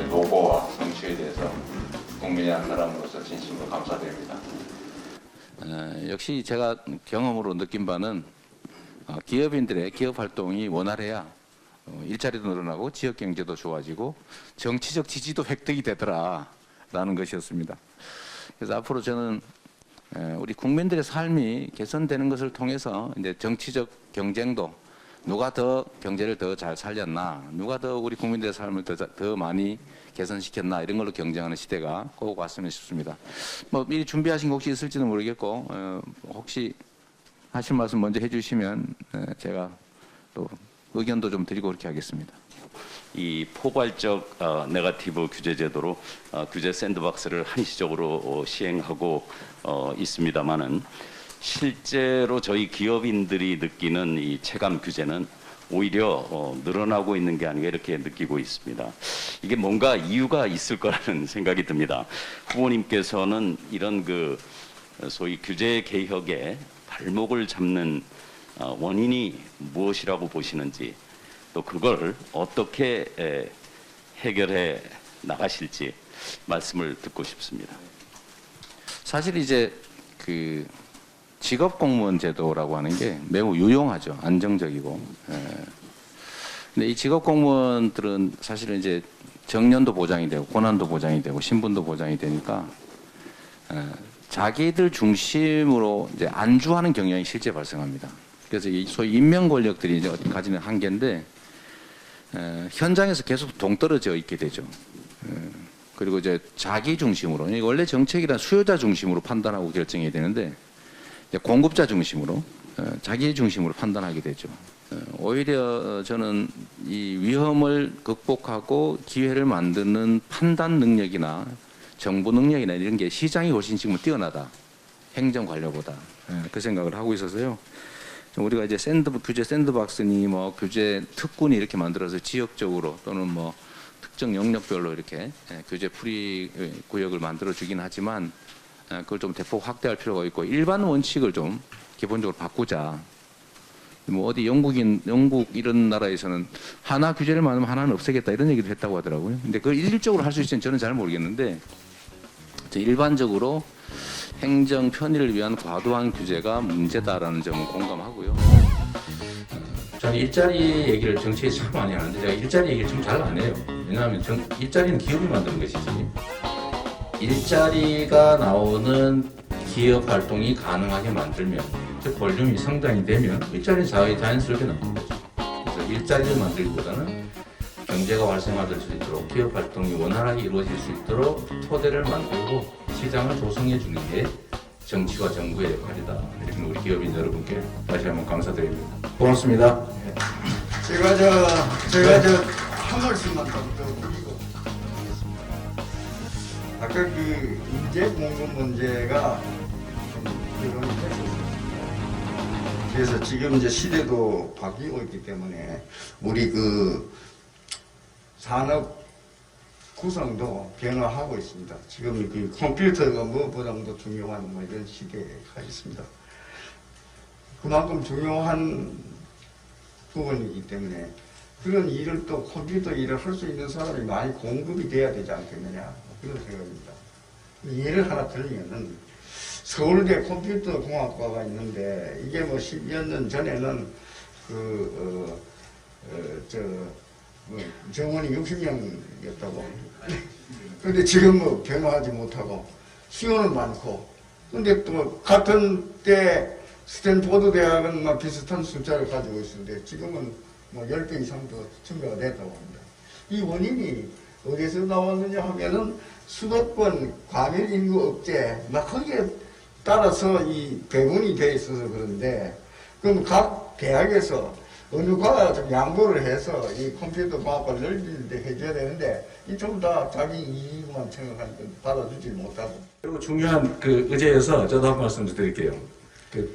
노고와 성취에 대해서 국민의 한 사람으로서 진심으로 감사드립니다. 역시 제가 경험으로 느낀 바는 기업인들의 기업 활동이 원활해야 일자리도 늘어나고 지역 경제도 좋아지고 정치적 지지도 획득이 되더라라는 것이었습니다. 그래서 앞으로 저는 우리 국민들의 삶이 개선되는 것을 통해서 이제 정치적 경쟁도 누가 더 경제를 더 잘 살렸나, 누가 더 우리 국민들의 삶을 더 많이 개선시켰나 이런 걸로 경쟁하는 시대가 꼭 왔으면 싶습니다. 뭐 미리 준비하신 거 혹시 있을지는 모르겠고 혹시 하실 말씀 먼저 해주시면 제가 또 의견도 좀 드리고 그렇게 하겠습니다. 이 포괄적 네거티브 규제 제도로 규제 샌드박스를 한시적으로 시행하고 있습니다만은 실제로 저희 기업인들이 느끼는 이 체감 규제는 오히려 늘어나고 있는 게 아닌가 이렇게 느끼고 있습니다. 이게 뭔가 이유가 있을 거라는 생각이 듭니다. 후보님께서는 이런 그 소위 규제 개혁의 발목을 잡는 원인이 무엇이라고 보시는지, 또 그걸 어떻게 해결해 나가실지 말씀을 듣고 싶습니다. 사실 이제 그 직업 공무원 제도라고 하는 게 매우 유용하죠. 안정적이고. 근데 이 직업 공무원들은 사실은 이제 정년도 보장이 되고 고난도 보장이 되고 신분도 보장이 되니까 자기들 중심으로 이제 안주하는 경향이 실제 발생합니다. 그래서 이 소위 인명 권력들이 이제 가지는 한계인데 현장에서 계속 동떨어져 있게 되죠. 그리고 이제 자기 중심으로, 원래 정책이란 수요자 중심으로 판단하고 결정해야 되는데 공급자 중심으로, 자기 중심으로 판단하게 되죠. 오히려 저는 이 위험을 극복하고 기회를 만드는 판단 능력이나 정보 능력이나 이런 게 시장이 훨씬 지금 뛰어나다. 행정 관료보다. 그 생각을 하고 있어서요. 우리가 이제 규제 샌드박스니 뭐 규제 특구니 이렇게 만들어서 지역적으로 또는 뭐 특정 영역별로 이렇게 규제 프리 구역을 만들어 주긴 하지만 그걸 좀 대폭 확대할 필요가 있고 일반 원칙을 좀 기본적으로 바꾸자. 뭐 어디 영국 이런 나라에서는 하나 규제를 만들면 하나는 없애겠다 이런 얘기를 했다고 하더라고요. 근데 그걸 일률적으로 할 수 있을지는 저는 잘 모르겠는데 일반적으로 행정 편의를 위한 과도한 규제가 문제다라는 점은 공감하고요. 저는 일자리 얘기를 정치에 참 많이 하는데 제가 일자리 얘기를 좀 잘 안 해요. 왜냐하면 일자리는 기업이 만드는 것이지. 일자리가 나오는 기업 활동이 가능하게 만들면, 즉 볼륨이 상당히 되면 일자리는 자연스럽게 나오는 거죠. 그래서 일자리를 만들기보다는 경제가 활성화될 수 있도록 기업 활동이 원활하게 이루어질 수 있도록 토대를 만들고 시장을 조성해 주는 게 정치와 정부의 역할이다. 이렇게 우리 기업인 여러분께 다시 한번 감사드립니다. 고맙습니다. 제가 한 말씀만 더 드리고 아까 그 인재 공급 문제가 좀 의논이 됐었습니다. 그래서 지금 이제 시대도 바뀌고 있기 때문에 우리 그 산업 구성도 변화하고 있습니다. 지금 그 컴퓨터가 무엇보다도 중요한 뭐 이런 시대가 있습니다. 그만큼 중요한 부분이기 때문에 그런 일을 또 컴퓨터 일을 할 수 있는 사람이 많이 공급이 돼야 되지 않겠느냐 그런 생각입니다. 예를 하나 들면은 서울대 컴퓨터 공학과가 있는데 이게 뭐 10여 년 전에는 정원이 60명이었다고. 근데 지금 뭐 변화하지 못하고 수요는 많고. 근데 또 같은 때 스탠포드 대학은 막 비슷한 숫자를 가지고 있는데 지금은 뭐 10배 이상도 증가가 됐다고 합니다. 이 원인이 어디서 나왔느냐 하면은 수도권 과밀 인구 억제, 막 거기에 따라서 이 배분이 돼 있어서 그런데 그럼 각 대학에서 은유가 좀 양보를 해서 이 컴퓨터 과학을 넓히는데 해줘야 되는데 이 전부 다 자기 이익만 생각하니까 받아주지 못하고. 그리고 중요한 그 의제여서 저도 한 말씀 좀 드릴게요.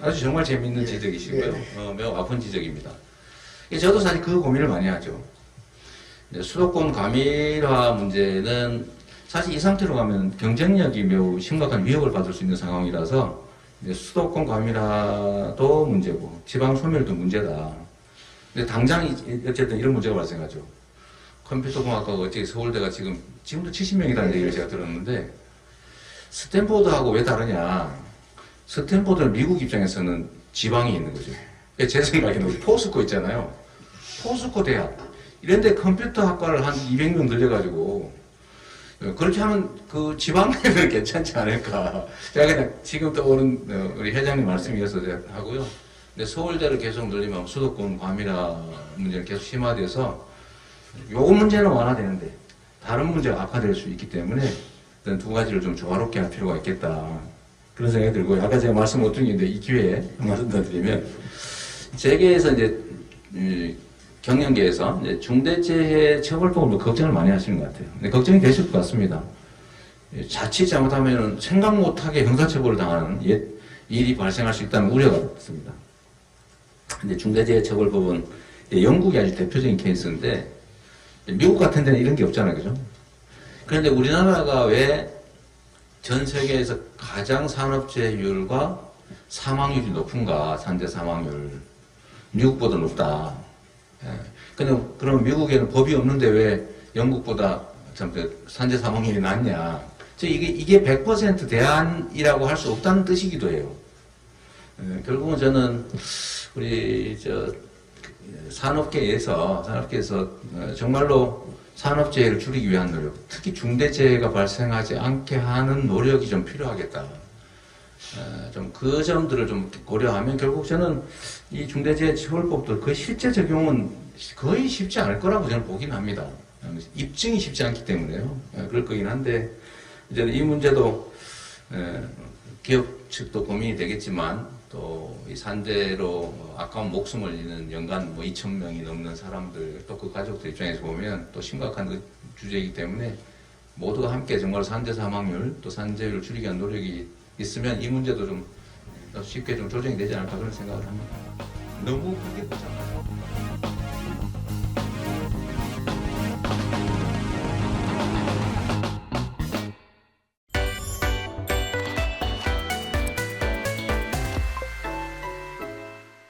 아주 정말 재미있는 지적이시고요. 매우 아픈 지적입니다. 저도 사실 그 고민을 많이 하죠. 수도권 과밀화 문제는 사실 이 상태로 가면 경쟁력이 매우 심각한 위협을 받을 수 있는 상황이라서 수도권 과밀화도 문제고 지방 소멸도 문제다. 근데 당장 어쨌든 이런 문제가 발생하죠. 컴퓨터공학과가 어째 서울대가 지금도 70명이라는 얘기를 제가 들었는데 스탠포드하고 왜 다르냐? 스탠포드는 미국 입장에서는 지방이 있는 거죠. 제 생각에는 우리 포스코 있잖아요. 포스코 대학. 이런데 컴퓨터 학과를 한 200명 늘려가지고 그렇게 하면 그 지방에는 괜찮지 않을까. 제가 그냥 지금 떠오른 우리 회장님 말씀이어서 하고요. 근데 서울대를 계속 늘리면 수도권 과밀화 문제는 계속 심화돼서 요거 문제는 완화되는데 다른 문제가 악화될 수 있기 때문에 일단 두 가지를 좀 조화롭게 할 필요가 있겠다. 그런 생각이 들고요. 아까 제가 말씀 못 드린 게 이 기회에 한 말씀 더 드리면 재계에서 이제 경영계에서 이제 중대재해 처벌법으로 걱정을 많이 하시는 것 같아요. 근데 걱정이 되실 것 같습니다. 자칫 잘못하면 생각 못하게 형사처벌을 당하는 일이 발생할 수 있다는 우려가 있습니다. 근데 중대재해처벌법은 영국이 아주 대표적인 케이스인데 미국 같은 데는 이런 게 없잖아요, 그죠? 그런데 우리나라가 왜 전 세계에서 가장 산업재해율과 사망률이 높은가? 산재 사망률 미국보다 높다. 근데 그럼 미국에는 법이 없는데 왜 영국보다 산재 사망률이 낮냐? 이게 100% 대안이라고 할 수 없다는 뜻이기도 해요. 결국은 저는 우리 산업계에서 정말로 산업재해를 줄이기 위한 노력, 특히 중대재해가 발생하지 않게 하는 노력이 좀 필요하겠다. 좀 그 점들을 좀 고려하면 결국 저는 이 중대재해처벌법도 그 실제 적용은 거의 쉽지 않을 거라고 저는 보긴 합니다. 입증이 쉽지 않기 때문에요. 그럴 거긴 한데 이제는 이 문제도 기업 측도 고민이 되겠지만 또 이 산재로 아까운 목숨을 잃는 연간 2,000명이 넘는 사람들 또 그 가족들 입장에서 보면 또 심각한 그 주제이기 때문에 모두가 함께 정말 산재 사망률 또 산재율을 줄이기 위한 노력이 있으면 이 문제도 좀 쉽게 좀 조정이 되지 않을까 그런 생각을 합니다. 너무 크게 보지 않아요.